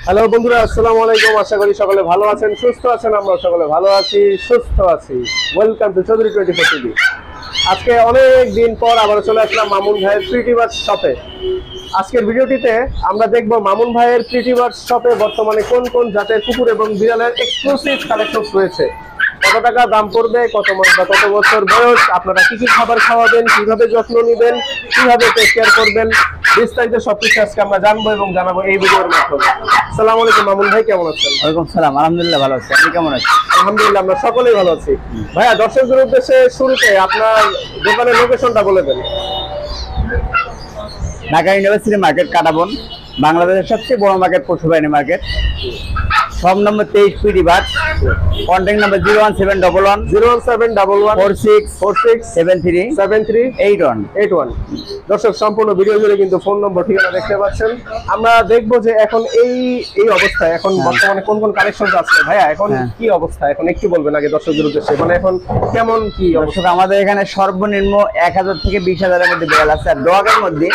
Hello বন্ধুরা, আসসালামু আলাইকুম। আশা করি সকলে ভালো আছেন, সুস্থ আছেন। আমরা সকলে ভালো আছি, সুস্থ আছি। Welcome to Chowdhury 24 TV. আজকে অনেক দিন পর আবার চলে আসলাম মামুন ভাইয়ের প্রিটি বার্ডস শপে। আজকের ভিডিওটিতে আমরা দেখব মামুন ভাইয়ের প্রিটি বার্ডস শপে বর্তমানে কোন কোন জাতের কুকুর এবং বিড়ালের এক্সক্লুসিভ কালেকশন রয়েছে, কত টাকা দাম পড়বে, কত মাস বা কত বছর বয়স, আপনারা কি কি খাবার খাওয়াবেন, কিভাবে যত্ন নেবেন, কিভাবে টেক কেয়ার করবেন, বিস্তারিত সবকিছু আজকে আমরা জানবো এবং জানাবো এই ভিডিওর মাধ্যমে। আসসালামু আলাইকুম মামুন ভাই, কেমন আছেন? ওয়ালাইকুম সালাম, আলহামদুলিল্লাহ ভালো আছি। আপনি কেমন আছেন? আলহামদুলিল্লাহ, আমরা সকলেই ভালো আছি। ভাইয়া, দর্শকদের উদ্দেশ্যে শুরুতে আপনার দোকানের লোকেশনটা বলে দেন। ঢাকা ইউনিভার্সিটি মার্কেট, কাটাবন, বাংলাদেশের সবচেয়ে বড় মার্কেট পশু বাহিনী মার্কেট। সব number 23 PD birds, contact number 0171146467381। দর্শক, সম্পূর্ণ ভিডিও জুড়ে কিন্তু ফোন নম্বর, ঠিকানা দেখতে পাচ্ছেন। আমরা দেখবো যে এখন এই অবস্থায় এখন বর্তমানে কোন কোন কালেকশন আছে। ভাইয়া, এখন কি অবস্থা, এখন একটু বলবেন আগে দর্শকদের উদ্দেশ্যে, মানে এখন কেমন কি দর্শক? আমাদের এখানে সর্বনিম্ন 1000 থেকে 20,000-এর মধ্যে বিড়াল আছে, আর ডগের মধ্যে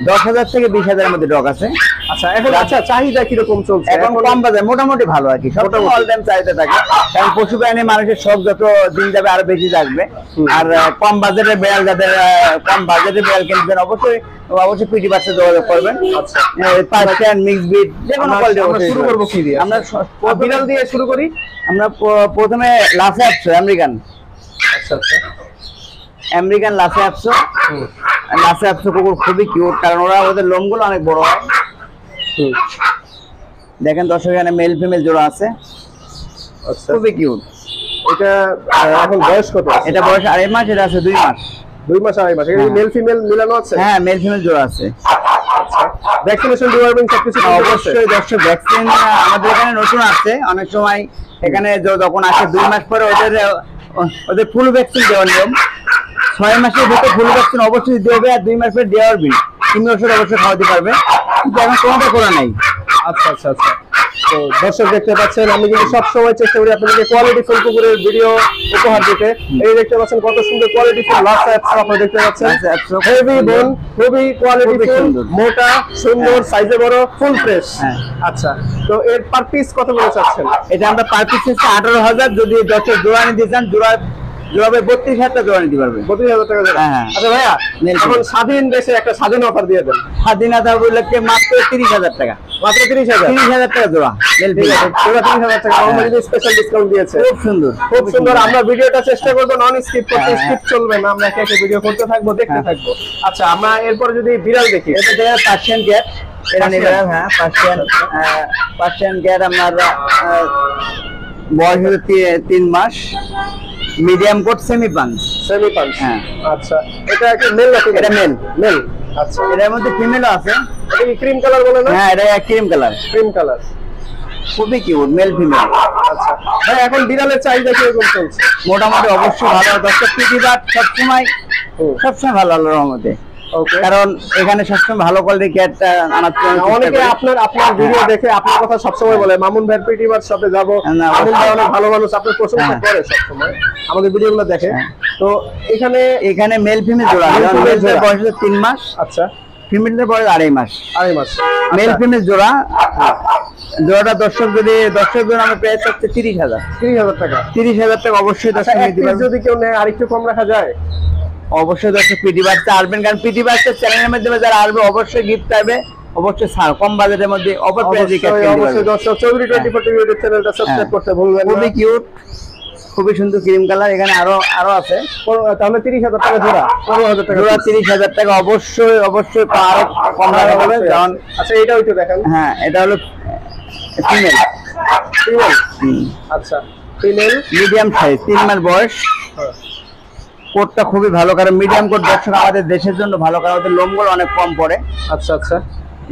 10,000 থেকে 20,000-এর মধ্যে ডগ আছে। আচ্ছা, এখন চাহিদা কিরকম চলছে? এখন কম বাজার, মোটামুটি ভালো আর কি, সব অল টাইম চাহিদা থাকে। কারণ পশু প্রাণী মানুষের শখ যত দিন যাবে আরো বেশি থাকবে। আর কম বাজেটের বিড়াল, যাদের কম বাজেটের বিড়াল কিনবেন, অবশ্যই পিটি বাচ্চা যোগাযোগ করবেন। আচ্ছা, পার্সিয়ান, মিক্স ব্রিড, যে কোনো কোয়ালিটি। আমরা শুরু করব কি দিয়ে? আমরা বিড়াল দিয়ে শুরু করি। আমরা প্রথমে লাসে আপসো আমেরিকান। আচ্ছা আচ্ছা, আমেরিকান লাসে আপসো। লাসে আপসো কুকুর খুবই কিউট, কারণ ওদের লোমগুলো অনেক বড় হয়। দেখেন দর্শক, এখানে মেল ফিমেল জোড়া আছে। আচ্ছা, খুবই কিউট। এটা এখন বয়স কত? এটা বয়স 2.5 মাস, এটা আছে 2 মাস। 2 মাস 2.5 মাস। এটা মেল ফিমেল মিলানো আছে? হ্যাঁ, মেল ফিমেল জোড়া আছে। আচ্ছা, ভ্যাকসিনেশন ডিপার্টমেন্ট সবকিছু অবশ্যই দর্শক, ভ্যাকসিন আমাদের এখানে নতুন আছে। অনেক সময় এখানে যখন আসে 2 মাস পরে ওদের ফুল ভ্যাকসিন দেওয়ার নিয়ম। 6 মাসের ভিতরে ফুল ভ্যাকসিন অবশ্যই দিতে হবে, আর 2 মাস পরে দেওয়ার বিল 3 ওষুধ অবশ্যই খাওয়াতে পারবে, কিন্তু এখন কোনোটা করা নাই। আচ্ছা আচ্ছা আচ্ছা, তো দর্শক দেখতে পাচ্ছেন, আমি কিন্তু সবসময় চেষ্টা করি আপনাদেরকে কোয়ালিটি ফুল কুকুরের ভিডিও উপহার দিতে। এই দেখতে পাচ্ছেন কত সুন্দর কোয়ালিটি ফুল লাসা অ্যাপস আপনারা দেখতে পাচ্ছেন। হেভি বোন, খুবই কোয়ালিটি ফুল, মোটা, সুন্দর, সাইজে বড়, ফুল ফ্রেশ। আচ্ছা, তো এর পার পিস কত করে চাচ্ছেন? এটা আমরা পার পিস 18,000, যদি দর্শক জোড়া নিতে চান জোড়া 32,000 টাকা জোড়া নিতে পারবে। 32,000 টাকা জোড়া। আচ্ছা ভাইয়া, এখন স্বাধীন দেশে একটা স্বাধীন অফার দিয়ে দেন। স্বাধীনতা উপলক্ষে মাত্র 30,000 টাকা। মাত্র 30,000 টাকা জোড়া। জোড়া 30,000 টাকা স্পেশাল ডিসকাউন্ট দিয়েছে। খুব সুন্দর, খুব সুন্দর। আমরা ভিডিওটা চেষ্টা করবো নন স্কিপ করতে, স্কিপ চলবে না, আমরা একে একে ভিডিও করতে থাকবো, দেখতে থাকবো। আচ্ছা, আমরা এরপর যদি বিড়াল দেখি, এটা দেখেন পার্সিয়ান ক্যাট। এটা নেবেন। হ্যাঁ, পার্সিয়ান ক্যাট আপনার বয়স হলো 3 মাস, মিডিয়াম কোট, সেমি পাঞ্চ। হ্যাঁ। আচ্ছা, এটা কি মেল নাকি? এটা মেল। আচ্ছা, এটার মধ্যে ফিমেলও আছে। এটা কি ক্রিম কালার বলে না? হ্যাঁ, এটা ক্রিম কালার। খুবই কিউট, মেল ফিমেল। আচ্ছা ভাই, এখন বিড়ালের চাহিদা কিরকম চলছে? মোটামুটি অবশ্যই ভালো। দর্শক, পিটি বার্ড সবসময় ভালো, আল্লাহর রহমতে। কারণ এখানে সবসময় ভালো কোয়ালিটির ক্যাট। অনেকে আপনার ভিডিও দেখে আপনার কথা সবসময় বলে, মামুন ভাই প্রিটি বার্ড শপে যাবো, মামুন ভাই অনেক ভালো মানুষ, আপনার প্রশংসা করে সবসময়, আমাদের ভিডিওগুলো দেখে। তো এখানে মেল ফিমেল জোড়া। মেলটার বয়স 3 মাস। আচ্ছা, ফিমেলটার বয়স 2.5 মাস। মেল ফিমেল জোড়া। জোড়াটা দর্শক জন আমরা প্রাইস হচ্ছে 30,000 টাকা। 30,000 টাকা অবশ্যই দর্শক নিতে পারবে। যদি কেউ নেয় আরেকটু কম রাখা যায়? অবশ্যই দর্শক পিটি বাচ্চা আসবেন, কারণ পিটি বাচ্চা চ্যানেলের মাধ্যমে যারা আসবে অবশ্যই গিফট পাবে, অবশ্যই ছাড় কম বাজেটের মধ্যে। অবশ্যই দর্শক, চৌধুরী 24 টিভি ইউটিউব চ্যানেলটা সাবস্ক্রাইব করতে ভুলবেন না। খুবই কিউট, খুবই সুন্দর ক্রিম কালার। এখানে আরো আছে। তাহলে 30,000 টাকা জোড়া। 15,000 টাকা জোড়া। 30,000 টাকা অবশ্যই আরো কম রাখা হবে। কারণ আচ্ছা, এটাও একটু দেখেন। হ্যাঁ, এটা হলো ফিমেল। আচ্ছা, ফিমেল, মিডিয়াম সাইজ, 3 মাস বয়স। কোটটা খুবই ভালো, কারণ মিডিয়াম কোট দর্শক আমাদের দেশের জন্য ভালো, কারণ ওদের লোমগুলো অনেক কম পড়ে। আচ্ছা আচ্ছা,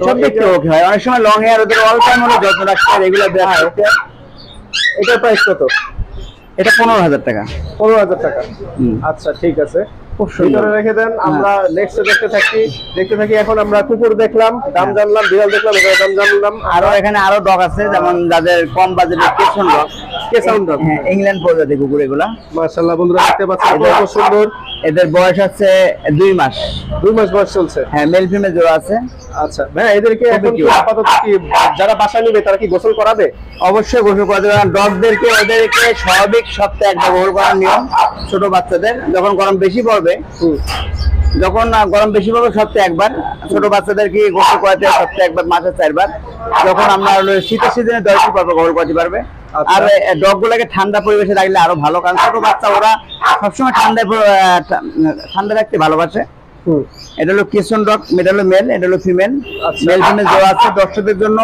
সব দেখতে ওকে হয়। অনেক সময় লং হেয়ার, ওদের অল টাইম হলে যত্ন রাখতে হয়, রেগুলার দেওয়া হয়। এটার প্রাইস কত? এটা 15,000 টাকা। 15,000 টাকা। আচ্ছা, ঠিক আছে। খুব সুন্দর। ভিতরে রেখে দেন, আমরা নেক্সট দেখতে থাকি। এখন আমরা কুকুর দেখলাম, দাম জানলাম, বিড়াল দেখলাম, এটার দাম জানলাম। আরো এখানে আরো ডগ আছে, যেমন যাদের কম বাজেটের কেসন ডগ, হ্যাঁ ইংল্যান্ড প্রজাতির কুকুর এগুলা। মাশাআল্লাহ বন্ধুরা দেখতে পাচ্ছেন কত সুন্দর। এদের বয়স আছে 2 মাস। 2 মাস বয়স চলছে। হ্যাঁ মেল ফিমেল জোড়া আছে। আচ্ছা ভাই, এদেরকে এখন কি আপাতত কি যারা বাসা নিবে তারা কি গোসল করাবে? অবশ্যই গোসল করা দেবে। ডগদেরকে ওদেরকে স্বাভাবিক সপ্তাহে একবার গোসল করার নিয়ম। ছোট বাচ্চাদের যখন গরম বেশি পড়বে, সপ্তাহে একবার। ছোট বাচ্চাদেরকে গোসল করাতে সপ্তাহে একবার, মাসে 4 বার। যখন আমরা শীতের সিজনে 10 দিন পর গোসল করতে পারবে। আর ডগ গুলাকে ঠান্ডা পরিবেশে রাখলে আরো ভালো, কারণ ছোট বাচ্চা ওরা সবসময় ঠান্ডা রাখতে ভালোবাসে। এটা হলো কেসন ডগ, এটা হলো মেল, এটা হলো ফিমেল। মেল ফিমেল জোড়া আছে। দর্শকদের জন্য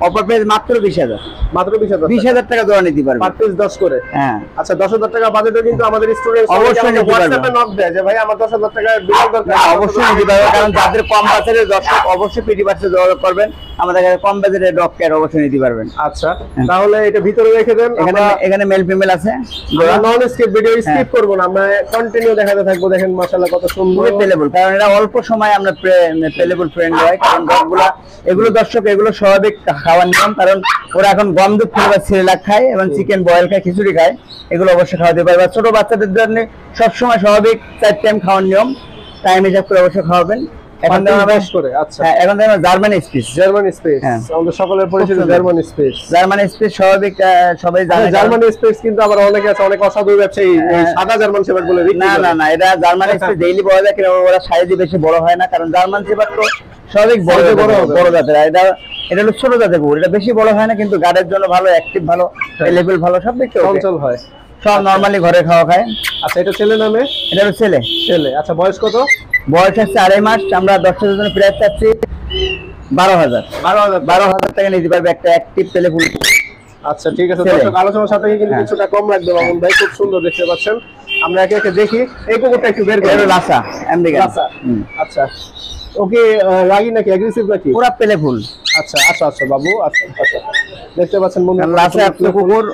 অফার প্রাইস মাত্র 20,000। মাত্র 20,000 টাকা জোড়া নিতে পারবে, পার পিস 10 করে। হ্যাঁ আচ্ছা, 10,000 টাকা বাজেটে কিন্তু আমাদের স্টুডেন্ট অবশ্যই নিতে পারবে। হোয়াটসঅ্যাপে নক দেয় যে ভাই আমার 10,000 টাকা বিল দরকার। অবশ্যই নিতে পারবে, কারণ যাদের কম বাজেটের দর্শক অবশ্যই পিটি বাচ্চা যোগাযোগ করবেন। আমাদের কাছে কম বাজেটের ডগ কেয়ার অবশ্যই নিতে পারবেন। আচ্ছা, তাহলে এটা ভিতরে রেখে দেন। এখানে মেল ফিমেল আছে। নন স্কিপ ভিডিও স্কিপ করব না, আমরা কন্টিনিউ দেখাতে থাকবো। দেখেন মাশাআল্লাহ কত সুন্দর পেলেবল, কারণ এটা অল্প সময় আমরা পেলেবল ফ্রেন্ড হয়। কারণ ডগগুলা এগুলো দর্শক এগুলো স্বাভাবিক খাওয়ার নিয়ম, কারণ ওরা এখন গম দুধ খায় বা সিরিলাক খায় এবং চিকেন বয়েল খায়, খিচুড়ি খায়। এগুলো অবশ্যই খাওয়াতে পারবে। ছোট বাচ্চাদের জন্য সবসময় স্বাভাবিক 4 টাইম খাওয়ার নিয়ম, টাইম হিসাব করে অবশ্যই খাওয়াবেন। এখন এখন জার্মান স্পিচ। জার্মান স্পিচ আমাদের সকলের পরিচিত জার্মান স্পিচ। জার্মান স্পিচ স্বাভাবিক সবাই জানে। জার্মান স্পিচ কিন্তু আবার অনেকে আছে, অনেক অসাধু ব্যবসায়ী সাদা জার্মান শেপার্ড বলে বিক্রি করে। না, এটা জার্মান স্পিচ ডেইলি পাওয়া যায়, কিন্তু ওরা সাইজে বেশি বড় হয় না, কারণ জার্মান শেপার্ড তো স্বাভাবিক বড় জাতের। এটা হলো ছোট জাতের কুকুর, এটা বেশি বড় হয় না, কিন্তু গার্ডের জন্য ভালো, অ্যাক্টিভ ভালো, লেভেল ভালো, সব দিক থেকে চঞ্চল হয়, সব নরমালি ঘরে খাওয়া খায়। আচ্ছা, এটা ছেলে নামে? এটা হলো ছেলে। আচ্ছা, বয়স কত? বয়স হচ্ছে 2.5 মাস। আমরা 10টার জন্য প্রাইস চাচ্ছি 12,000 টাকা নিতে পারবে একটা অ্যাক্টিভ ছেলে ফুল। আচ্ছা ঠিক আছে দর্শক, আলোচনার সাথে কিন্তু কিছুটা কম রাখবে মামুন ভাই। খুব সুন্দর দেখতে পাচ্ছেন। আমরা একে একে দেখি। এই কুকুরটা একটু বের করে। লাসা আমেরিকান। আচ্ছা, ওকে রাগি নাকি অ্যাগ্রেসিভ নাকি? পুরো পেলে ফুল। আচ্ছা আচ্ছা আচ্ছা বাবু, আচ্ছা আচ্ছা দেখতে পাচ্ছেন বন্ধু, লাসা একটা কুকুর।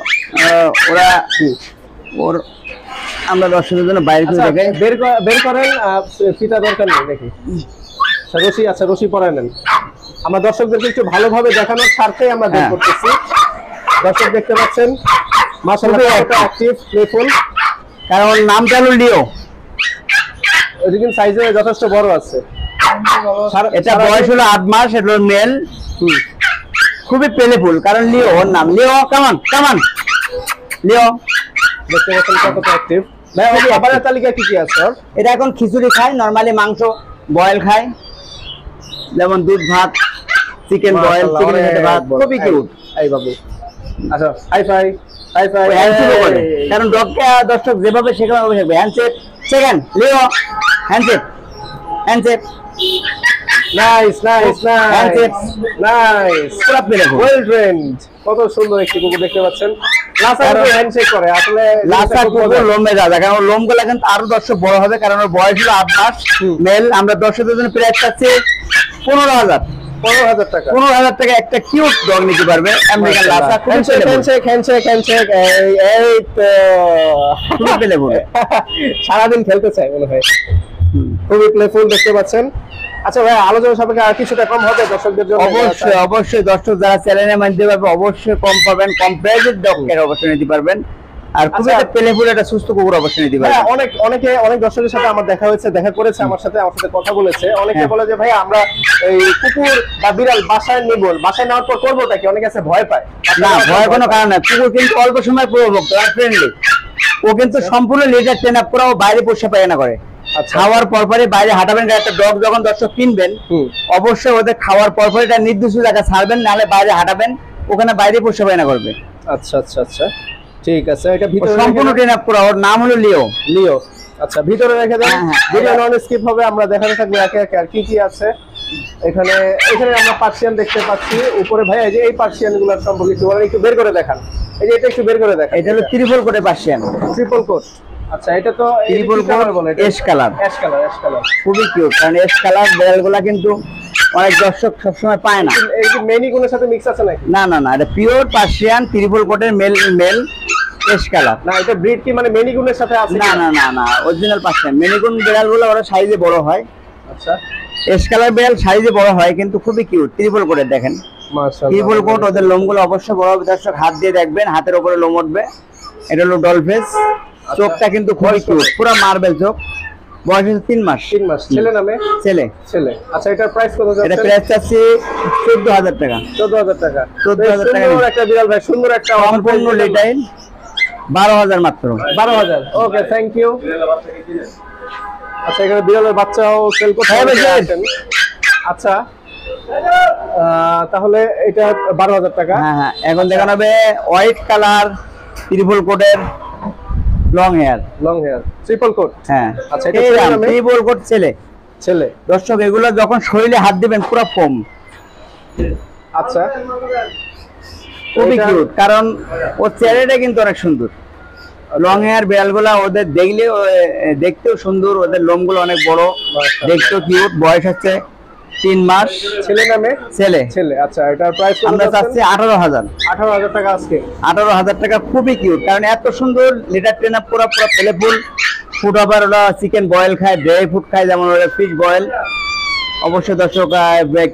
ওরা ওর আমরা দর্শকদের জন্য বাইরে করে রেখে বের করেন, ফিতা দরকার নেই দেখি। রশি, আচ্ছা রশি পরায় নেন। আমরা দর্শকদেরকে একটু ভালোভাবে দেখানোর স্বার্থে আমরা বের করতেছি। দর্শক দেখতে পাচ্ছেন মাশাআল্লাহ একটা অ্যাক্টিভ প্লেফুল, কারণ ওর নামটা হলো লিও। এদিকে সাইজে যথেষ্ট বড় আছে। এটা বয়স হলো 8 মাস। এটা হলো মেল, খুবই প্লেফুল, কারণ লিও ওর নাম। লিও কামান লিও। দেখতে পাচ্ছেন কতটা অ্যাক্টিভ। ভাই ওর খাবারের তালিকা কি কি আছে? এটা এখন খিচুড়ি খায়, নরমালি মাংস বয়েল খায়, যেমন দুধ ভাত, চিকেন বয়েল, চিকেন ভাত। খুবই কিউট এই বাবু। আচ্ছা, হাই ফাই হ্যান্ডশেক করে, কারণ ডগকে দর্শক যেভাবে শেখানো হবে শেখবে। হ্যান্ডশেক, সেকেন্ড লিও, হ্যান্ডশেক। নাইস পুরো প্লেফুল, ওয়েল ট্রেন্ড। কত সুন্দর একটি কুকুর দেখতে পাচ্ছেন। লাসা হ্যান্ডশেক করে। আসলে লাসা কুকুর লোমে দাদা, কারণ লোমগুলো কিন্তু আরো দর্শক বড় হবে, কারণ ওর বয়স হলো 8 মাস মেল। আমরা দর্শকদের জন্য প্রাইস চাচ্ছি 15,000 টাকা। 15,000 টাকা একটা কিউট ডগ নিতে পারবে আমেরিকান লাসা। হ্যান্ডশেক এই তো খুবই প্লেফুল, সারাদিন খেলতে চাই মনে হয়। খুবই প্লেফুল দেখতে পাচ্ছেন। আচ্ছা ভাই, আলোচনা সাপেক্ষে আর কিছুটা কম হবে দর্শকদের জন্য? অবশ্যই দর্শক যারা চ্যানেলের মাধ্যমে পারবে অবশ্যই কম পাবেন, কম প্রাইসের ডগ কেয়ার অবশ্যই নিতে পারবেন। আর খুবই একটা প্লেফুল, একটা সুস্থ কুকুর অবশ্যই নিতে পারবেন। অনেক দর্শকের সাথে আমার দেখা করেছে, আমার সাথে কথা বলেছে। অনেকে বলে যে ভাই আমরা এই কুকুর বা বিড়াল বাসায় নিব, বাসায় নেওয়ার পর করবোটা কি? অনেকে আছে ভয় পায়। না, ভয় কোনো কারণ নাই। কুকুর কিন্তু অল্প সময় প্রভুভক্ত আর ফ্রেন্ডলি। ও কিন্তু সম্পূর্ণ লিডার ট্রেন আপ করা, ও বাইরে পোষা পায়না করে। খাওয়ার পরপরই বাইরে হাঁটাবেন। একটা ডগ যখন দর্শক কিনবেন অবশ্যই ওদের খাওয়ার পরপরই এটা নির্দিষ্ট জায়গা ছাড়বেন, নাহলে বাইরে হাঁটাবেন, ওখানে বাইরে পোষা পায়না করবে। আচ্ছা আচ্ছা আচ্ছা ঠিক আছে। এটা ভিতরে সম্পূর্ণ ট্রেন আপ করা, ওর নাম হলো লিও। আচ্ছা, ভিতরে রেখে দেন। ভিডিও নন স্কিপ হবে, আমরা দেখাতে থাকবো একে একে আর কি কি আছে। এখানে আমরা পার্সিয়ান দেখতে পাচ্ছি উপরে। ভাই এই যে এই পার্সিয়ান গুলোর সম্পর্কে একটু বের করে দেখান। এই যে এটা একটু বের করে দেখান। এটা হলো ট্রিপল কোটে পার্সিয়ান। Triple coat. আচ্ছা, এটা তো ট্রিপল কোট বলে, অ্যাশ কালার। খুবই কিউট, কারণ অ্যাশ কালার বেলগুলা কিন্তু অনেক দর্শক সবসময় পায় না। এই যে মেনি কোনের সাথে মিক্স আছে নাকি? না, এটা পিওর পার্সিয়ান ট্রিপল কোটের মেল। এশ কালার। না এটা ব্রিড কি মানে মেনিকুনের সাথে আছে? না না না না, অরিজিনাল পার্সিয়ান। মেনিকুন বিড়ালগুলো ওরা সাইজে বড় হয়। আচ্ছা এশ কালার বিড়াল সাইজে বড় হয় কিন্তু খুবই কিউট। ট্রিপল কোটে দেখেন, মাশাআল্লাহ ট্রিপল কোট। ওদের লোমগুলো অবশ্যই বড় হবে দর্শক, হাত দিয়ে দেখবেন হাতের উপরে লোম উঠবে। এটা হলো ডলফেস। চোখটা কিন্তু খুবই কিউট, পুরো মার্বেল চোখ। বয়স হচ্ছে 3 মাস। 3 মাস। ছেলে নামে? ছেলে। ছেলে। আচ্ছা এটার প্রাইস কত যাচ্ছে? এটা প্রাইস চাচ্ছি 14,000 টাকা। 14,000 টাকা। 14,000 টাকা। সুন্দর একটা বিড়াল ভাই, সুন্দর একটা সম্পূর্ণ লিটাইল। 12,000 মাত্র। 12,000। Okay thank you. আচ্ছা এখানে বিড়ালের বাচ্চাও সেল করতে হ্যাঁ, আছেন। আচ্ছা তাহলে এটা 12,000 টাকা। হ্যাঁ হ্যাঁ, এখন দেখানো হবে হোয়াইট কালার ট্রিপল কোটের long hair. Long hair triple coat. হ্যাঁ আচ্ছা এটা ছেলে নামে? ট্রিপল কোট ছেলে। ছেলে। দর্শক এগুলো যখন শরীরে হাত দিবেন পুরো ফোম। আচ্ছা খুবই এটা- কিউট, কারণ ওর চেহারাটা কিন্তু অনেক সুন্দর। লং হেয়ার বিড়ালগুলা ওদের দেখলে দেখতেও সুন্দর, ওদের লোমগুলো অনেক বড়, দেখতেও কিউট। বয়স হচ্ছে 3 মাস। ছেলে নামে? ছেলে। ছেলে। আচ্ছা এটার প্রাইস কত আমরা যাচ্ছে? চাচ্ছি 18,000। 18,000 টাকা আজকে। 18,000 টাকা। খুবই কিউট, কারণ এত সুন্দর লিটার ট্রেন আপ পুরো পুরো পেলেফুল। ফুড আবার ওরা চিকেন বয়েল খায়, ড্রাই ফুড খায়, যেমন ওরা ফিশ বয়েল। অবশ্যই দর্শক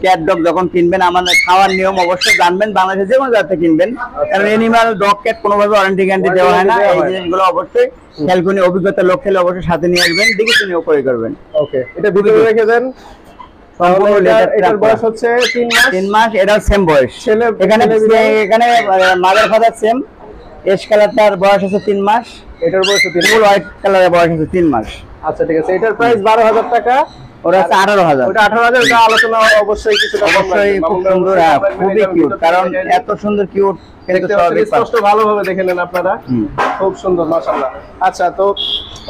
ক্যাট ডগ যখন কিনবেন আমাদের খাওয়ার নিয়ম অবশ্যই জানবেন, বাংলাদেশে যে কোনো জায়গা কিনবেন, কারণ এনিমাল ডগ ক্যাট কোনোভাবে ওয়ারেন্টি গ্যারান্টি দেওয়া হয় না। এই জিনিসগুলো অবশ্যই খেয়াল করে অভিজ্ঞতা লোক খেলে অবশ্যই সাথে নিয়ে আসবেন, দেখে শুনে উপরে করবেন। ওকে এটা ভিতরে রেখে দেন। তাহলে এটার বয়স হচ্ছে 3 মাস। 3 মাস। এটাও সেম বয়স। ছেলে। এখানে এখানে মাদার ফাদার সেম। এশ কালারটার বয়স আছে 3 মাস। এটার বয়স 3 ফুল হোয়াইট কালারের বয়স আছে 3 মাস। আচ্ছা ঠিক আছে, এটার প্রাইস 12,000 টাকা। ওরা আছে 18,000। ওটা 18,000। ওটা আলোচনা অবশ্যই কিছুটা কম অবশ্যই লাগবে। খুব সুন্দর, হ্যাঁ, খুবই কিউট, কারণ এত সুন্দর কিউট কিন্তু দেখতে স্বাভাবিক পাচ্ছেন, স্পষ্ট ভালোভাবে দেখে নেন আপনারা। খুব সুন্দর মাশাআল্লাহ। আচ্ছা তো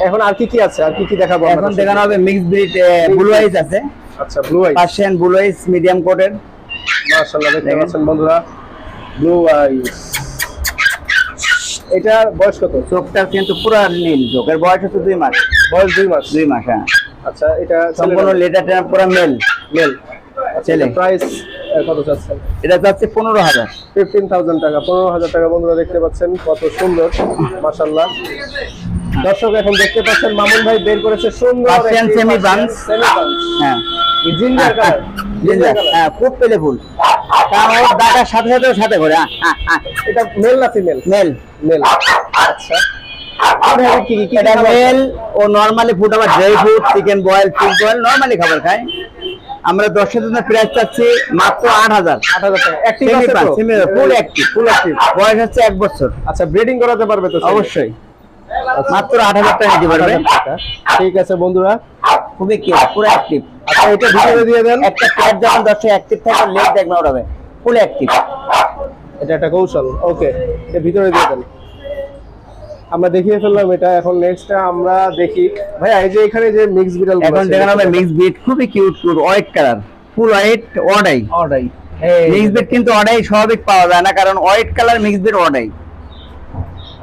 এখন আর কি কি আছে, আর কি কি দেখাবো এখন আপনাদের? দেখানো হবে মিক্স ব্রিড ব্লু আইস আছে। আচ্ছা ব্লু আইস। পার্সিয়ান ব্লু আইস মিডিয়াম কোটের। মাশাআল্লাহ দেখতে পাচ্ছেন বন্ধুরা, ব্লু আইস। এটা বয়স কত? চোখটা কিন্তু পুরো নীল চোখের। বয়স হচ্ছে 2 মাস। বয়স 2 মাস। 2 মাস, হ্যাঁ। আচ্ছা এটা সম্পূর্ণ লেটার টেনা পুরো মেল। মেল। ছেলে। প্রাইস কত চাচ্ছেন? এটা যাচ্ছে 15,000। 15,000 টাকা। 15,000 টাকা। বন্ধুরা দেখতে পাচ্ছেন কত সুন্দর মাশাআল্লাহ। দর্শক এখন দেখতে পাচ্ছেন মামুন ভাই বের করেছে সুন্দর Persian semi buns। Semi buns. হ্যাঁ, জিঞ্জার কালার। জিঞ্জার, হ্যাঁ, খুব পেলেফুল, কারণ ওর দাদার সাথে সাথে ওর সাথে করে। এটা মেল না ফিমেল? মেল। মেল। আচ্ছা আর ভাই কি কি এটা মেল। ও নরমালি ফুড আবার dry food, chicken boil, fish boil normally খাবার খায়। আমরা 10 জনের প্রাইস চাচ্ছি মাত্র 8,000। 8,000 টাকা। অ্যাক্টিভ সেমি আছে পান, তো? Full active, full active. বয়স হচ্ছে 1 বছর। আচ্ছা ব্রিডিং করাতে পারবে তো? অবশ্যই। মাত্র 8,000 টাকা দিতে পারবে। 8,000 টাকা। ঠিক আছে বন্ধুরা। খুবই কিউট, পুরো অ্যাক্টিভ। আচ্ছা এটা ভিতরে দিয়ে দেন। একটা প্যাড যখন 10 অ্যাক্টিভ থাকে লেগ দেখবে ওড়াবে, ফুল অ্যাক্টিভ। এটা একটা কৌশল। ওকে এটা ভিতরে দিয়ে দেন। আমরা দেখিয়ে ফেললাম এটা। এখন নেক্সটটা আমরা দেখি ভাইয়া, এই যে এখানে যে মিক্স বিড়াল এখন দেখানো হবে মিক্স ব্রিড। খুবই cute, white colour, full white odd eye. Odd eye. Mix breed কিন্তু অডাই স্বাভাবিক পাওয়া যায় না, কারণ white colour mix breed odd eye.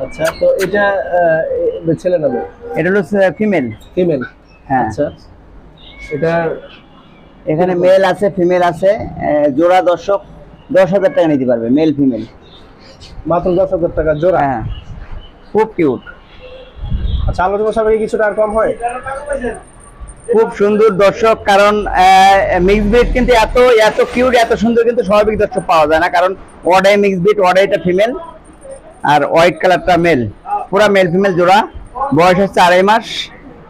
আচ্ছা তো এটা ছেলে নামে? এটা হলো ফিমেল। ফিমেল। হ্যাঁ, আচ্ছা এটা এখানে মেল আছে ফিমেল আছে। জোড়া দর্শক 10,000 টাকা নিতে পারবে, মেল ফিমেল। মাত্র 10,000 টাকা জোড়া। হ্যাঁ, খুব কিউট। আচ্ছা আলোচনা সাপেক্ষে কিছুটা আর কম হয়? খুব সুন্দর দর্শক, কারণ মিক্স ব্রিড কিন্তু এত এত কিউট এত সুন্দর কিন্তু স্বাভাবিক দর্শক পাওয়া যায় না, কারণ অডাই মিক্স ব্রিড, অডাইটা ফিমেল আর হোয়াইট কালারটা মেল। পুরা মেল ফিমেল জোড়া। বয়স হচ্ছে 2.5 মাস।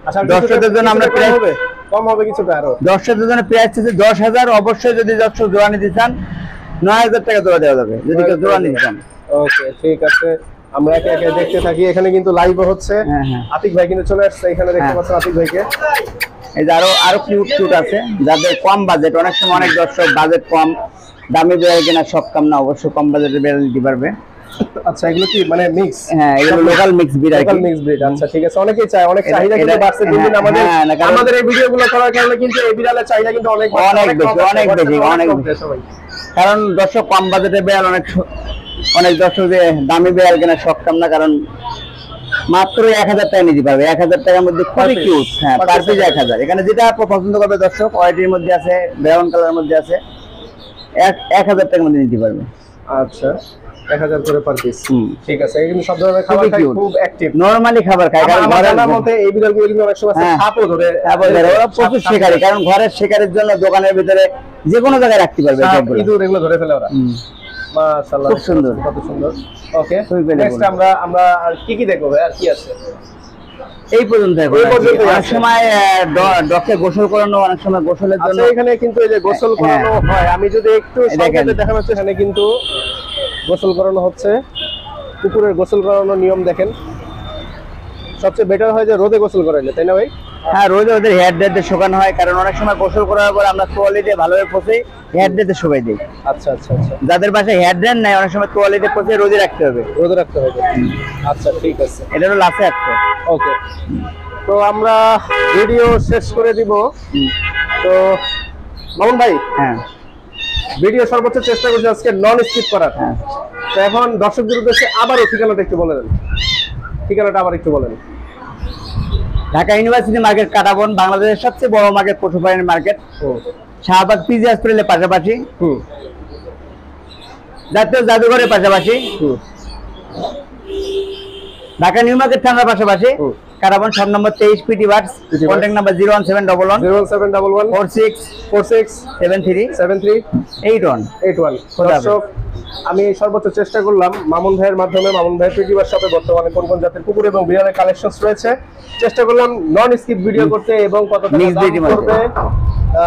আচ্ছা দর্শকদের জন্য আমরা কম হবে, কম হবে কিছুটা আরো। দর্শকদের জন্য প্রাইস হচ্ছে 10,000। অবশ্যই যদি দর্শক জোড়া নিতে চান 9,000 টাকা জোড়া দেওয়া যাবে, যদি কেউ জোড়া নিতে চান। ওকে ঠিক আছে, আমরা একে একে দেখতে থাকি। এখানে কিন্তু লাইভ হচ্ছে। হ্যাঁ, হ্যাঁ। আতিক ভাই কিন্তু চলে আসছে এখানে, দেখতে হ্যাঁ। পাচ্ছেন আতিক ভাইকে। এই যে আরো কিউট কিউট আছে, যাদের কম বাজেট। অনেক সময় অনেক দর্শক বাজেট কম, দামি বিড়াল কেনা সক্ষম না, অবশ্যই কম বাজেটের বিড়াল নিতে পারবে। আচ্ছা এগুলো কি মানে মিক্স? হ্যাঁ, এগুলো লোকাল মিক্স ব্রিড আর লোকাল কি। Mix breed. আচ্ছা ঠিক আছে, অনেকেই চায়, অনেক এটা- চাহিদা কিন্তু এটা- বাড়ছে দিন দিন। আমাদের হ্যাঁ, না, কারণ- আমাদের এই ভিডিওগুলো করার কারণে কিন্তু এই বিড়ালের চাহিদা কিন্তু অনেক অনেক বেশি, অনেক বেশি, অনেক কমছে বেশি। সবাই। কারণ দর্শক কম বাজেটের বিড়াল অনেক দর্শক যে দামি বিড়াল কেনা সক্ষম না, কারণ মাত্র 1,000 টাকা নিতে পারবে। 1,000 টাকার মধ্যে খুবই piece। কিউট। হ্যাঁ, Per পার piece পিস 1,000। এখানে যেটা পছন্দ করবে দর্শক, হোয়াইটের মধ্যে আছে, ব্রাউন কালারের মধ্যে আছে, 1,000 টাকার মধ্যে নিতে পারবে। আচ্ছা 1000 করে পার পিস। হুম। ঠিক আছে, এই কিন্তু সব ধরনের খাবার খুবই খায়, cute। খুব অ্যাক্টিভ। নরমালি খাবার খায়, কারণ আমার ঘরের জানার মতে এই বিড়ালগুলো কিন্তু অনেক সময় হ্যাঁ। সাপও ধরে। ওরা প্রচুর শিকারী, কারণ ঘরের শিকারের জন্য দোকানের ভিতরে যে কোনো জায়গায় রাখতে পারবে সাপ, এগুলো। ইঁদুর এগুলো ধরে ফেলে ওরা। হুম। মাশাআল্লাহ, খুব সুন্দর। কত সুন্দর। ওকে, খুবই valuable। নেক্সট আমরা আর কি দেখবো ভাই, আর কি আছে? এই পর্যন্ত এখন এই আর কি। পর্যন্তই অনেক আছে। সময় ডগকে গোসল করানো, অনেক সময় গোসলের জন্য আচ্ছা, এখানে কিন্তু এই যে গোসল হ্যাঁ। করানো হয়, আমি যদি একটু এই দেখেন। সংক্ষেপে দেখানো হচ্ছে, এখানে কিন্তু গোসল করানো হচ্ছে। কুকুরের গোসল করানোর নিয়ম দেখেন, সবচেয়ে বেটার হয় যে রোদে গোসল করাইলে, তাই না ভাই? হ্যাঁ, রোদে ওদের হেয়ার ড্রায়ার শুকানো হয়, কারণ অনেক সময় গোসল করার পর আমরা তোয়ালে ভালোভাবে পচে হেয়ার ড্রায়ার শুকাই দিই। আচ্ছা আচ্ছা আচ্ছা, যাদের বাসায় হেয়ার ড্রায়ার নাই, অনেক সময় তোয়ালে পচে রোদে রাখতে হবে। রোদে রাখতে হবে। আচ্ছা ঠিক আছে, এটা হলো লাফে একটা। ওকে। তো আমরা ভিডিও শেষ করে দিব। তো মামুন ভাই, হ্যাঁ ভিডিও সর্বোচ্চ চেষ্টা করছি আজকে নন স্কিপ করার। হ্যাঁ। তো এখন দর্শকদের উদ্দেশ্যে আবারও ঠিকানাটা একটু বলে দেন, ঠিকানাটা আবার একটু বলেন। ঢাকা ইউনিভার্সিটি মার্কেট, কাটাবন, বাংলাদেশের সবচেয়ে বড় মার্কেট, পশু প্রাণীর মার্কেট। হুম শাহবাগ পিজি হসপিটালের পাশাপাশি, হুম জাতীয় জাদুঘরের পাশাপাশি, হুম ঢাকা নিউ মার্কেট থানার পাশাপাশি, হুম। কাটাবন সব number 23 PT bars, PT contact number 01711 01711 46 46 73 73 81। 81। খোদা হাফেজ। দর্শক, আমি সর্বোচ্চ চেষ্টা করলাম মামুন ভাইয়ের মাধ্যমে, মামুন ভাইয়ের পিটিবার শপে বর্তমানে কোন কোন জাতের কুকুর এবং বিড়ালের কালেকশন রয়েছে চেষ্টা করলাম নন স্কিপ ভিডিও করতে, এবং কত টাকা Mixed দাম breed এর করবে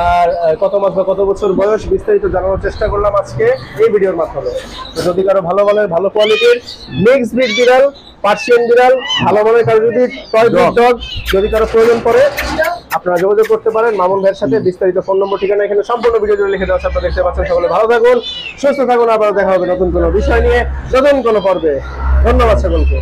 আর কত মাস বা কত বছর বয়স বিস্তারিত জানানোর চেষ্টা করলাম আজকে এই ভিডিওর মাধ্যমে। তো যদি কারো ভালো মানের, ভালো কোয়ালিটির মিক্স ব্রিড বিড়াল, পার্সিয়ান বিড়াল, ভালো মানের কারো যদি টয় ব্রিড ডগ যদি কারো প্রয়োজন পড়ে, আপনারা যোগাযোগ করতে পারেন মামুন ভাইয়ের সাথে। বিস্তারিত ফোন নম্বর, ঠিকানা এখানে সম্পূর্ণ ভিডিও জুড়ে লিখে দেওয়া আছে, আপনারা দেখতে পাচ্ছেন। সকলে ভালো থাকুন, সুস্থ থাকুন, আবার দেখা হবে নতুন কোনো বিষয় নিয়ে, নতুন কোনো পর্বে। ধন্যবাদ সকলকে।